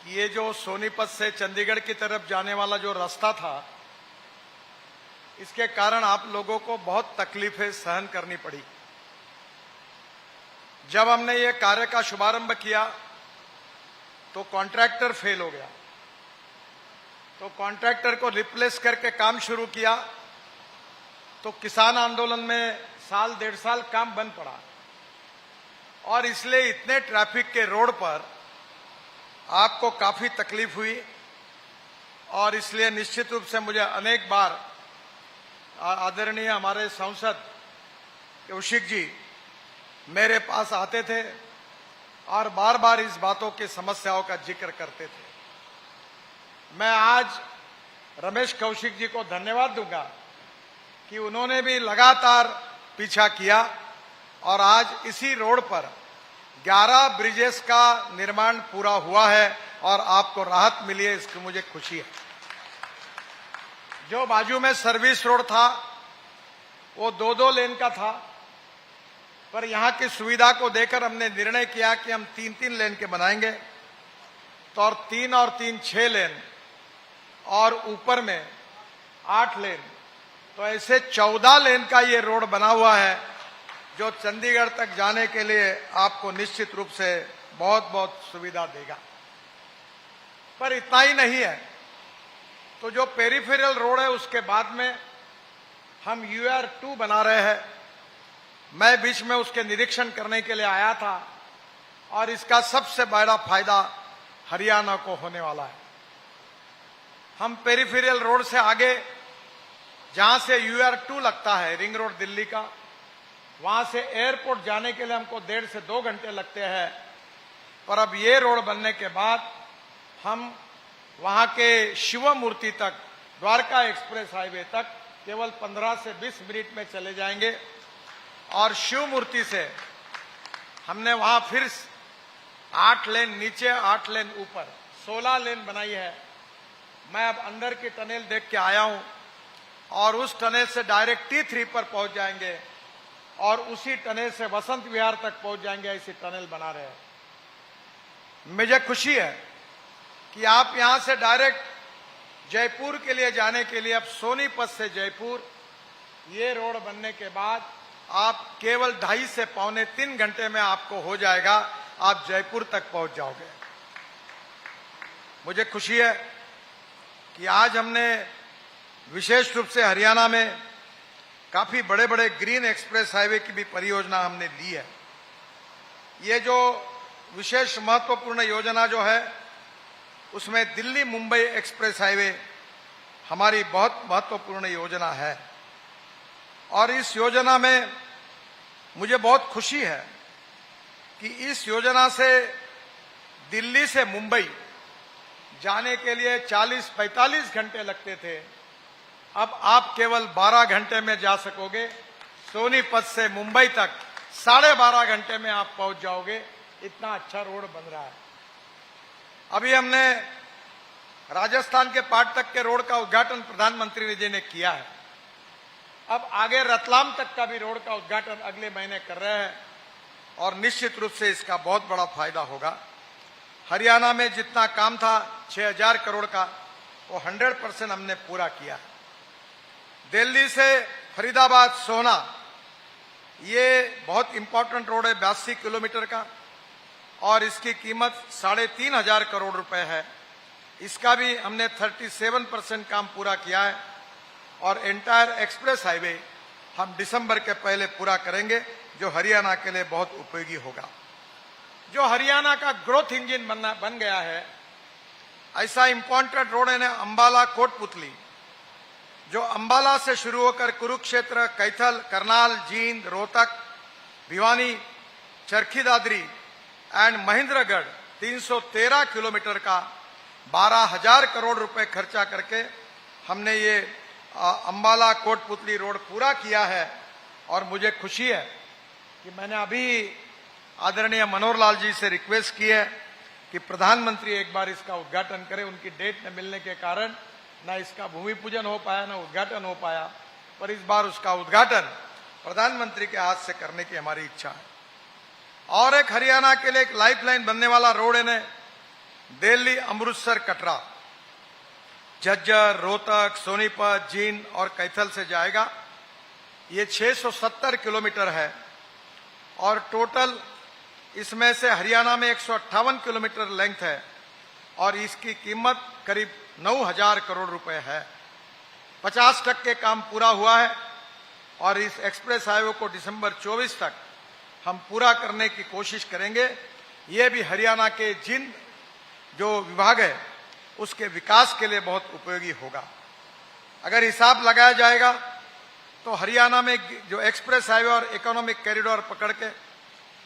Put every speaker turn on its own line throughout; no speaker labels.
कि ये जो सोनीपत से चंडीगढ़ की तरफ जाने वाला जो रास्ता था, इसके कारण आप लोगों को बहुत तकलीफें सहन करनी पड़ी। जब हमने ये कार्य का शुभारंभ किया तो कॉन्ट्रैक्टर फेल हो गया, तो कॉन्ट्रैक्टर को रिप्लेस करके काम शुरू किया, तो किसान आंदोलन में साल 1.5 साल काम बंद पड़ा और इसलिए इतने ट्रैफिक के रोड पर आपको काफी तकलीफ हुई। और इसलिए निश्चित रूप से मुझे अनेक बार आदरणीय हमारे सांसद कौशिक जी मेरे पास आते थे और बार बार इस बातों की समस्याओं का जिक्र करते थे। मैं आज रमेश कौशिक जी को धन्यवाद दूंगा कि उन्होंने भी लगातार पीछा किया और आज इसी रोड पर 11 ब्रिजेस का निर्माण पूरा हुआ है और आपको राहत मिली है, इसकी मुझे खुशी है। जो बाजू में सर्विस रोड था वो 2-2 लेन का था, पर यहां की सुविधा को देकर हमने निर्णय किया कि हम 3-3 लेन के बनाएंगे, तो और 3 और 3 6 लेन और ऊपर में 8 लेन, तो ऐसे 14 लेन का ये रोड बना हुआ है जो चंडीगढ़ तक जाने के लिए आपको निश्चित रूप से बहुत बहुत सुविधा देगा। पर इतना ही नहीं है, तो जो पेरिफेरल रोड है उसके बाद में हम UR2 बना रहे हैं। मैं बीच में उसके निरीक्षण करने के लिए आया था और इसका सबसे बड़ा फायदा हरियाणा को होने वाला है। हम पेरिफेरल रोड से आगे जहां से UR2 लगता है, रिंग रोड दिल्ली का, वहां से एयरपोर्ट जाने के लिए हमको 1.5 से 2 घंटे लगते हैं, पर अब ये रोड बनने के बाद हम वहां के शिव मूर्ति तक, द्वारका एक्सप्रेस हाईवे तक केवल 15 से 20 मिनट में चले जाएंगे। और शिव मूर्ति से हमने वहां फिर 8 लेन नीचे 8 लेन ऊपर 16 लेन बनाई है। मैं अब अंदर की टनल देख के आया हूं और उस टनल से डायरेक्ट T3 पर पहुंच जाएंगे और उसी टनल से वसंत विहार तक पहुंच जाएंगे। ऐसी टनल बना रहे हैं। मुझे खुशी है कि आप यहां से डायरेक्ट जयपुर के लिए जाने के लिए अब सोनीपत से जयपुर ये रोड बनने के बाद आप केवल 2.5 से 2.25-3 घंटे में आपको हो जाएगा, आप जयपुर तक पहुंच जाओगे। मुझे खुशी है कि आज हमने विशेष रूप से हरियाणा में काफी बड़े बड़े ग्रीन एक्सप्रेस हाईवे की भी परियोजना हमने ली है। ये जो विशेष महत्वपूर्ण योजना जो है उसमें दिल्ली मुंबई एक्सप्रेस हाईवे हमारी बहुत महत्वपूर्ण योजना है और इस योजना में मुझे बहुत खुशी है कि इस योजना से दिल्ली से मुंबई जाने के लिए 40-45 घंटे लगते थे, अब आप केवल 12 घंटे में जा सकोगे। सोनीपत से मुंबई तक 12.5 घंटे में आप पहुंच जाओगे। इतना अच्छा रोड बन रहा है। अभी हमने राजस्थान के पाटतक के रोड का उद्घाटन प्रधानमंत्री जी ने किया है। अब आगे रतलाम तक का भी रोड का उद्घाटन अगले महीने कर रहे हैं और निश्चित रूप से इसका बहुत बड़ा फायदा होगा। हरियाणा में जितना काम था 6,000 करोड़ का, वो 100% हमने पूरा किया। दिल्ली से फरीदाबाद सोहना ये बहुत इंपॉर्टेंट रोड है, 82 किलोमीटर का, और इसकी कीमत 3,500 करोड़ रुपए है। इसका भी हमने 37% काम पूरा किया है और एंटायर एक्सप्रेस हाईवे हम दिसंबर के पहले पूरा करेंगे, जो हरियाणा के लिए बहुत उपयोगी होगा। जो हरियाणा का ग्रोथ इंजन बन गया है, ऐसा इंपॉर्टेंट रोड है ना अंबाला कोटपुतली, जो अंबाला से शुरू होकर कुरुक्षेत्र, कैथल, करनाल, जींद, रोहतक, भिवानी, चरखी दादरी एंड महेंद्रगढ़ 313 किलोमीटर का 12,000 करोड़ रुपए खर्चा करके हमने ये अंबाला कोटपुतली रोड पूरा किया है। और मुझे खुशी है कि मैंने अभी आदरणीय मनोहर लाल जी से रिक्वेस्ट की है कि प्रधानमंत्री एक बार इसका उद्घाटन करें। उनकी डेट न मिलने के कारण ना इसका भूमि पूजन हो पाया, ना उद्घाटन हो पाया, पर इस बार उसका उद्घाटन प्रधानमंत्री के हाथ से करने की हमारी इच्छा है। और एक हरियाणा के लिए एक लाइफलाइन बनने वाला रोड है दिल्ली अमृतसर कटरा, झज्जर, रोहतक, सोनीपत, जींद और कैथल से जाएगा। ये 670 किलोमीटर है और टोटल इसमें से हरियाणा में 158 किलोमीटर लेंथ है और इसकी कीमत करीब 9,000 करोड़ रुपए है। 50% काम पूरा हुआ है और इस एक्सप्रेस हाईवे को दिसंबर 24 तक हम पूरा करने की कोशिश करेंगे। ये भी हरियाणा के जिन जो विभाग है उसके विकास के लिए बहुत उपयोगी होगा। अगर हिसाब लगाया जाएगा तो हरियाणा में जो एक्सप्रेस हाईवे और इकोनॉमिक कॉरिडोर पकड़ के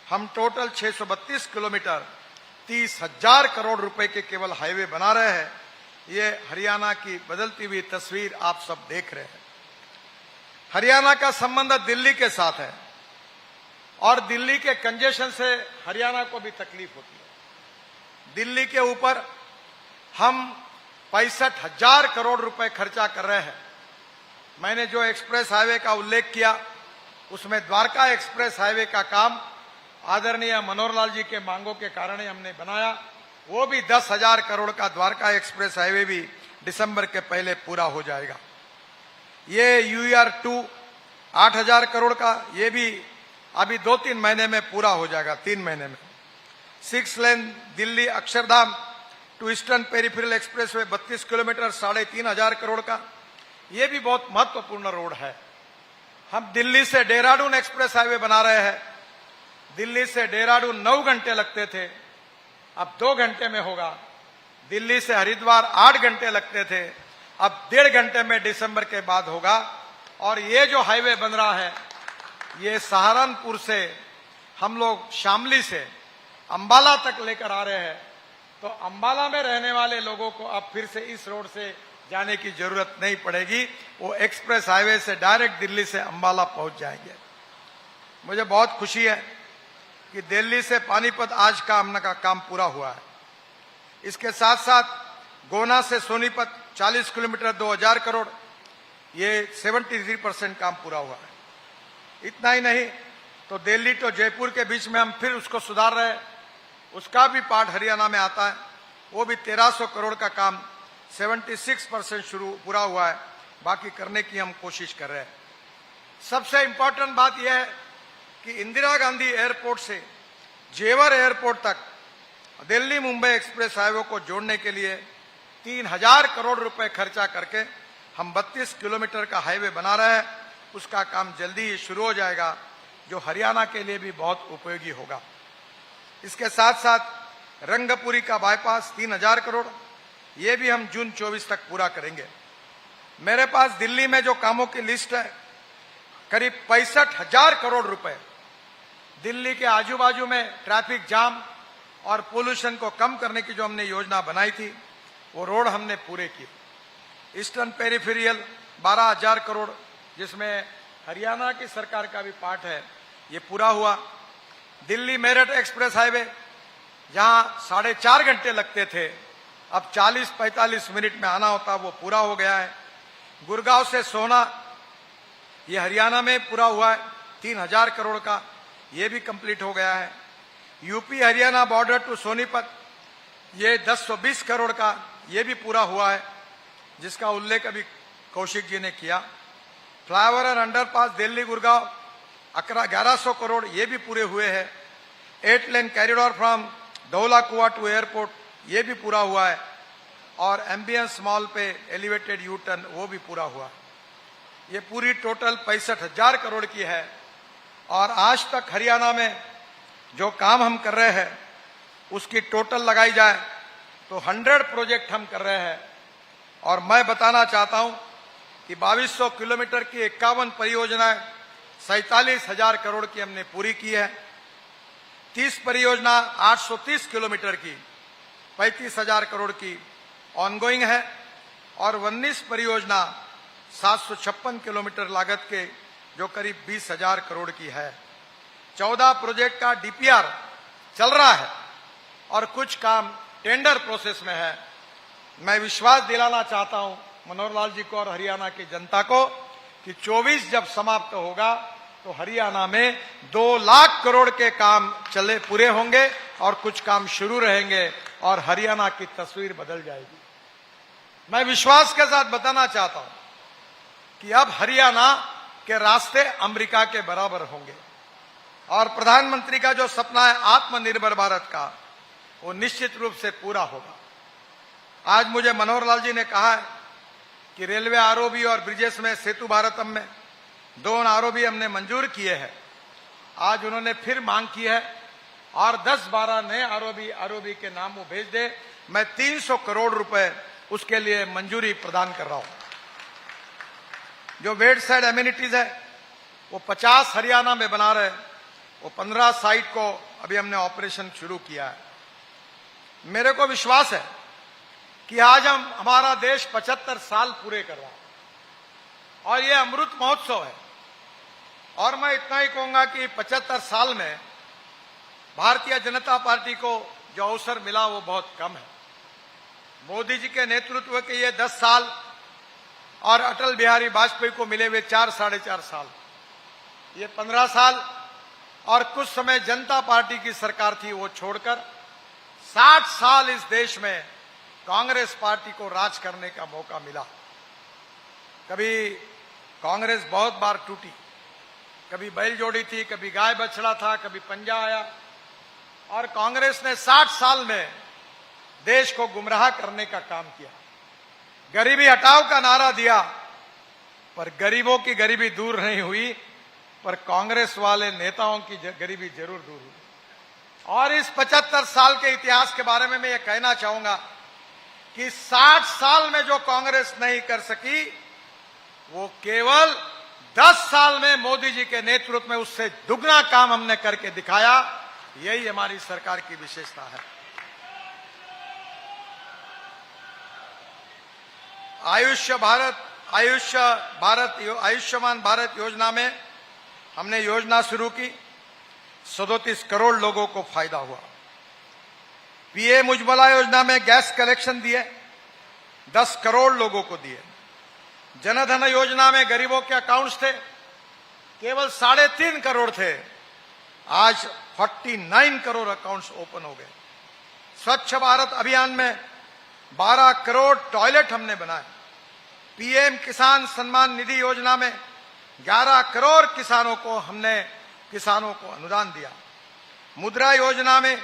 हम टोटल 632 किलोमीटर 30,000 करोड़ रुपए के केवल हाईवे बना रहे हैं। ये हरियाणा की बदलती हुई तस्वीर आप सब देख रहे हैं। हरियाणा का संबंध दिल्ली के साथ है और दिल्ली के कंजेशन से हरियाणा को भी तकलीफ होती है। दिल्ली के ऊपर हम 65,000 करोड़ रुपए खर्चा कर रहे हैं। मैंने जो एक्सप्रेस हाईवे का उल्लेख किया उसमें द्वारका एक्सप्रेस हाईवे का काम आदरणीय मनोहर लाल जी के मांगों के कारण ही हमने बनाया। वो भी 10,000 करोड़ का द्वारका एक्सप्रेस हाईवे भी दिसंबर के पहले पूरा हो जाएगा। ये UER-2 8,000 करोड़ का, ये भी अभी 2-3 महीने में पूरा हो जाएगा, 3 महीने में। 6 lane Delhi Akshardham to eastern peripheral expressway 32 kilometre 3,500 crore का, ये भी बहुत महत्वपूर्ण रोड है। हम दिल्ली से देहरादून एक्सप्रेस हाईवे बना रहे हैं। दिल्ली से देहरादून 9 घंटे लगते थे, अब 2 घंटे में होगा। दिल्ली से हरिद्वार 8 घंटे लगते थे, अब 1.5 घंटे में दिसंबर के बाद होगा। और ये जो हाईवे बन रहा है ये सहारनपुर से हम लोग शामली से अंबाला तक लेकर आ रहे हैं। तो अंबाला में रहने वाले लोगों को अब फिर से इस रोड से जाने की जरूरत नहीं पड़ेगी। वो एक्सप्रेस हाईवे से डायरेक्ट दिल्ली से अंबाला पहुंच जाएंगे। मुझे बहुत खुशी है कि दिल्ली से पानीपत आज का काम पूरा हुआ है। इसके साथ साथ gonna say Sonipat 40 kilometre 2,000 crore, ये 73% काम पूरा हुआ है। इतना ही नहीं तो दिल्ली तो जयपुर के बीच में हम फिर उसको सुधार रहे हैं, उसका भी पार्ट हरियाणा में आता है। वो भी 1,300 करोड़ का काम 76% पूरा हुआ है, बाकी करने की हम कोशिश कर रहे हैं। सबसे इंपॉर्टेंट बात यह है कि इंदिरा गांधी एयरपोर्ट से जेवर एयरपोर्ट तक दिल्ली मुंबई एक्सप्रेस हाईवे को जोड़ने के लिए 3,000 करोड़ रुपए खर्चा करके हम 32 किलोमीटर का हाईवे बना रहे हैं। उसका काम जल्दी ही शुरू हो जाएगा, जो हरियाणा के लिए भी बहुत उपयोगी होगा। इसके साथ साथ रंगपुरी का बाईपास 3,000 करोड़, ये भी हम जून 24 तक पूरा करेंगे। मेरे पास दिल्ली में जो कामों की लिस्ट है करीब 65,000 करोड़ रुपए। दिल्ली के आजू बाजू में ट्रैफिक जाम और पोल्यूशन को कम करने की जो हमने योजना बनाई थी वो रोड हमने पूरे किए। ईस्टर्न पेरिफेरियल 12,000 करोड़, जिसमें हरियाणा की सरकार का भी पार्ट है, ये पूरा हुआ। दिल्ली मेरठ एक्सप्रेस हाईवे जहां 4.5 घंटे लगते थे, अब 40-45 मिनट में आना होता, वो पूरा हो गया है। गुड़गांव से सोना, ये हरियाणा में पूरा हुआ है, 3,000 करोड़ का, ये भी कंप्लीट हो गया है। UP Haryana border to Sonipat, ये 1020 करोड़ का, ये भी पूरा हुआ है, जिसका उल्लेख अभी कौशिक जी ने किया। फ्लाईओवर और अंडरपास दिल्ली गुड़गांव 1100 करोड़, ये भी पूरे हुए हैं। 8 lane corridor from Dhaula Kuan to airport, ये भी पूरा हुआ है। और एम्बियंस मॉल पे एलिवेटेड यू टर्न, वो भी पूरा हुआ है। ये पूरी टोटल 65,000 करोड़ की है। और आज तक हरियाणा में जो काम हम कर रहे हैं उसकी टोटल लगाई जाए तो 100 प्रोजेक्ट हम कर रहे हैं। और मैं बताना चाहता हूं कि 2200 किलोमीटर की 51 परियोजनाएं 47,000 करोड़ की हमने पूरी की है। 30 परियोजना 830 किलोमीटर की 35,000 करोड़ की ऑनगोइंग है और 19 परियोजना 756 किलोमीटर लागत के जो करीब 20,000 करोड़ की है। 14 प्रोजेक्ट का DPR चल रहा है और कुछ काम टेंडर प्रोसेस में है। मैं विश्वास दिलाना चाहता हूं मनोहर लाल जी को और हरियाणा की जनता को कि 24 जब समाप्त होगा तो हरियाणा में 2 लाख करोड़ के काम पूरे होंगे और कुछ काम शुरू रहेंगे। और हरियाणा की तस्वीर बदल जाएगी। मैं विश्वास के साथ बताना चाहता हूं कि अब हरियाणा के रास्ते अमेरिका के बराबर होंगे और प्रधानमंत्री का जो सपना है आत्मनिर्भर भारत का, वो निश्चित रूप से पूरा होगा। आज मुझे मनोहर लाल जी ने कहा है कि रेलवे आरओबी और ब्रिजेस में सेतु भारतम में 2 आरओबी हमने मंजूर किए हैं। आज उन्होंने फिर मांग की है और 10-12 नए आरओबी के नाम वो भेज दे। मैं 300 करोड़ रुपए उसके लिए मंजूरी प्रदान कर रहा हूं। जो वेट साइड एमिनिटीज है वो 50 हरियाणा में बना रहे, वो 15 साइट को अभी हमने ऑपरेशन शुरू किया है। मेरे को विश्वास है कि आज हमारा देश 75 साल पूरे कर रहा है और ये अमृत महोत्सव है। और मैं इतना ही कहूंगा कि 75 साल में भारतीय जनता पार्टी को जो अवसर मिला वो बहुत कम है। मोदी जी के नेतृत्व के ये 10 साल और अटल बिहारी वाजपेयी को मिले हुए 4-4.5 साल, ये 15 साल और कुछ समय जनता पार्टी की सरकार थी, वो छोड़कर 60 साल इस देश में कांग्रेस पार्टी को राज करने का मौका मिला। कभी कांग्रेस बहुत बार टूटी, कभी बैल जोड़ी थी, कभी गाय बछड़ा था, कभी पंजा आया, और कांग्रेस ने 60 साल में देश को गुमराह करने का काम किया। गरीबी हटाओ का नारा दिया, पर गरीबों की गरीबी दूर नहीं हुई, पर कांग्रेस वाले नेताओं की गरीबी जरूर दूर हुई। और इस 75 साल के इतिहास के बारे में मैं ये कहना चाहूंगा कि 60 साल में जो कांग्रेस नहीं कर सकी, वो केवल 10 साल में मोदी जी के नेतृत्व में उससे दुगना काम हमने करके दिखाया। यही हमारी सरकार की विशेषता है। आयुष्मान भारत योजना में हमने योजना शुरू की, 37 करोड़ लोगों को फायदा हुआ। पीएम उज्ज्वला योजना में गैस कलेक्शन दिए, 10 करोड़ लोगों को दिए। जनधन योजना में गरीबों के अकाउंट्स थे केवल 3.5 करोड़ थे, आज 49 करोड़ अकाउंट्स ओपन हो गए। स्वच्छ भारत अभियान में 12 करोड़ टॉयलेट हमने बनाए। पीएम किसान सम्मान निधि योजना में 11 करोड़ किसानों को अनुदान दिया। मुद्रा योजना में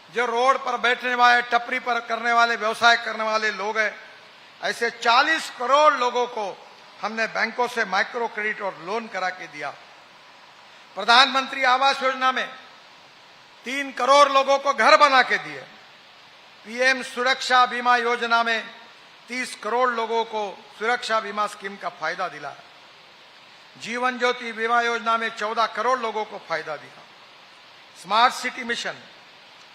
जो रोड पर बैठने वाले, टपरी पर करने वाले, व्यवसाय करने वाले लोग हैं, ऐसे 40 करोड़ लोगों को हमने बैंकों से माइक्रो क्रेडिट और लोन करा के दिया। प्रधानमंत्री आवास योजना में 3 करोड़ लोगों को घर बना के दिए। पीएम सुरक्षा बीमा योजना में 30 करोड़ लोगों को सुरक्षा बीमा स्कीम का फायदा दिला। जीवन ज्योति बीमा योजना में 14 करोड़ लोगों को फायदा दिया। स्मार्ट सिटी मिशन,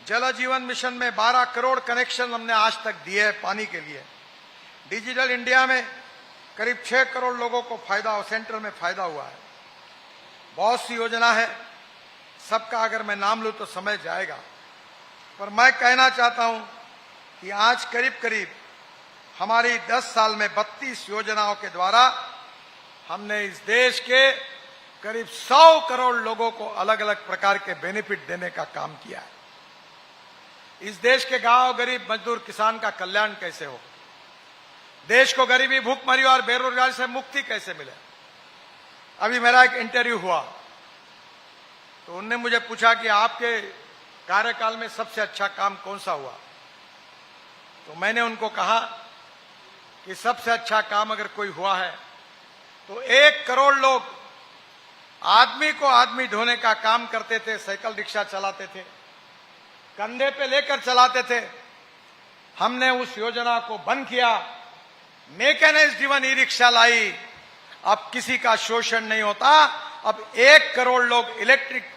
जल जीवन मिशन में 12 करोड़ कनेक्शन हमने आज तक दिए हैं पानी के लिए। डिजिटल इंडिया में करीब 6 करोड़ लोगों को सेंटर में फायदा हुआ है। बहुत सी योजना है, सबका अगर मैं नाम लूं तो समय जाएगा, पर मैं कहना चाहता हूं कि आज करीब करीब हमारी 10 साल में 32 योजनाओं के द्वारा हमने इस देश के करीब 100 करोड़ लोगों को अलग अलग प्रकार के बेनिफिट देने का काम किया है। इस देश के गांव, गरीब मजदूर, किसान का कल्याण कैसे हो, देश को गरीबी, भूखमरी और बेरोजगारी से मुक्ति कैसे मिले। अभी मेरा एक इंटरव्यू हुआ तो उनने मुझे पूछा कि आपके कार्यकाल में सबसे अच्छा काम कौन सा हुआ, तो मैंने उनको कहा कि सबसे अच्छा काम अगर कोई हुआ है तो 1 करोड़ लोग आदमी को आदमी ढोने का काम करते थे, साइकिल रिक्शा चलाते थे, कंधे पे लेकर चलाते थे। हमने उस योजना को बंद किया, मैकेनाइज्ड ड्रिवन ई रिक्शा लाई। अब किसी का शोषण नहीं होता। अब 1 करोड़ लोग electric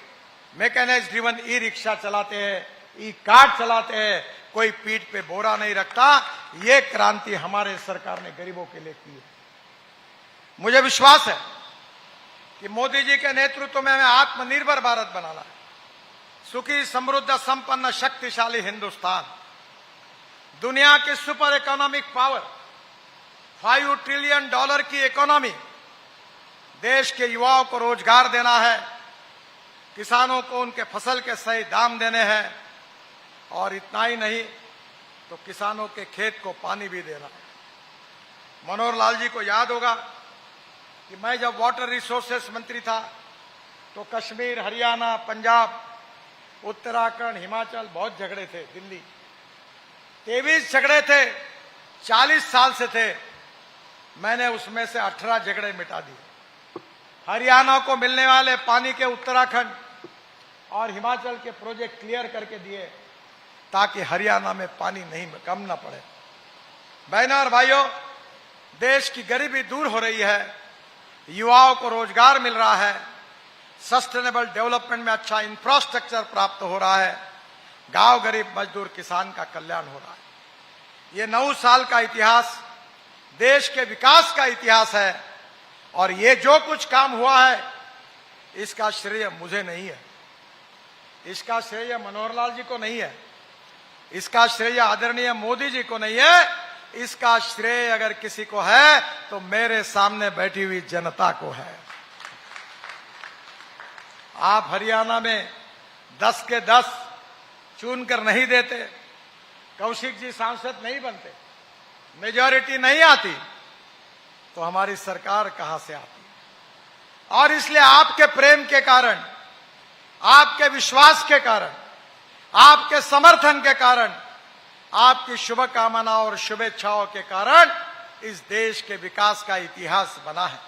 mechanized driven e rickshaw चलाते हैं, ई कार चलाते हैं, कोई पीठ पे बोरा नहीं रखता। ये क्रांति हमारे सरकार ने गरीबों के लिए की है। मुझे विश्वास है कि मोदी जी के नेतृत्व में हमें आत्मनिर्भर भारत बनाना है। सुखी, समृद्ध, संपन्न, शक्तिशाली हिंदुस्तान, दुनिया की सुपर इकोनॉमिक पावर, $5 ट्रिलियन की इकोनॉमी, देश के युवाओं को रोजगार देना है, किसानों को उनके फसल के सही दाम देने हैं, और इतना ही नहीं, तो किसानों के खेत को पानी भी दे रहा है। मनोहर लाल जी को याद होगा कि मैं जब वाटर रिसोर्सेस मंत्री था तो कश्मीर, हरियाणा, पंजाब, उत्तराखंड, हिमाचल बहुत झगड़े थे। दिल्ली 23 झगड़े थे, 40 साल से थे। मैंने उसमें से 18 झगड़े मिटा दिए। हरियाणा को मिलने वाले पानी के उत्तराखंड और हिमाचल के प्रोजेक्ट क्लियर करके दिए ताकि हरियाणा में पानी नहीं कम ना पड़े। बहनों और भाइयों, देश की गरीबी दूर हो रही है, युवाओं को रोजगार मिल रहा है, सस्टेनेबल डेवलपमेंट में अच्छा इंफ्रास्ट्रक्चर प्राप्त हो रहा है, गांव गरीब मजदूर किसान का कल्याण हो रहा है। ये 9 साल का इतिहास देश के विकास का इतिहास है और ये जो कुछ काम हुआ है इसका श्रेय मुझे नहीं है, इसका श्रेय मनोहर लाल जी को नहीं है, इसका श्रेय आदरणीय मोदी जी को नहीं है। इसका श्रेय अगर किसी को है तो मेरे सामने बैठी हुई जनता को है। आप हरियाणा में 10 के 10 चुनकर नहीं देते, कौशिक जी सांसद नहीं बनते, मेजॉरिटी नहीं आती, तो हमारी सरकार कहां से आती? और इसलिए आपके प्रेम के कारण, आपके विश्वास के कारण, आपके समर्थन के कारण, आपकी शुभकामनाओं और शुभेच्छाओं के कारण इस देश के विकास का इतिहास बना है।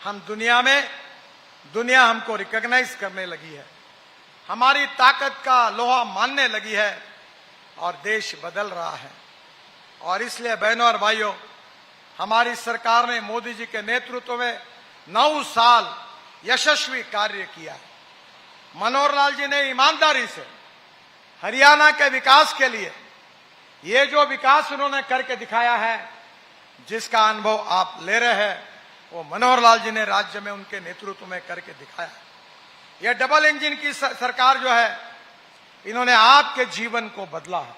हम दुनिया हमको रिकॉग्नाइज करने लगी है, हमारी ताकत का लोहा मानने लगी है और देश बदल रहा है। और इसलिए बहनों और भाइयों, हमारी सरकार ने मोदी जी के नेतृत्व में 9 साल यशस्वी कार्य किया है। मनोहर लाल जी ने ईमानदारी से हरियाणा के विकास के लिए ये जो विकास उन्होंने करके दिखाया है, जिसका अनुभव आप ले रहे हैं, वो मनोहर लाल जी ने राज्य में उनके नेतृत्व में करके दिखाया है। यह डबल इंजन की सरकार जो है, इन्होंने आपके जीवन को बदला है।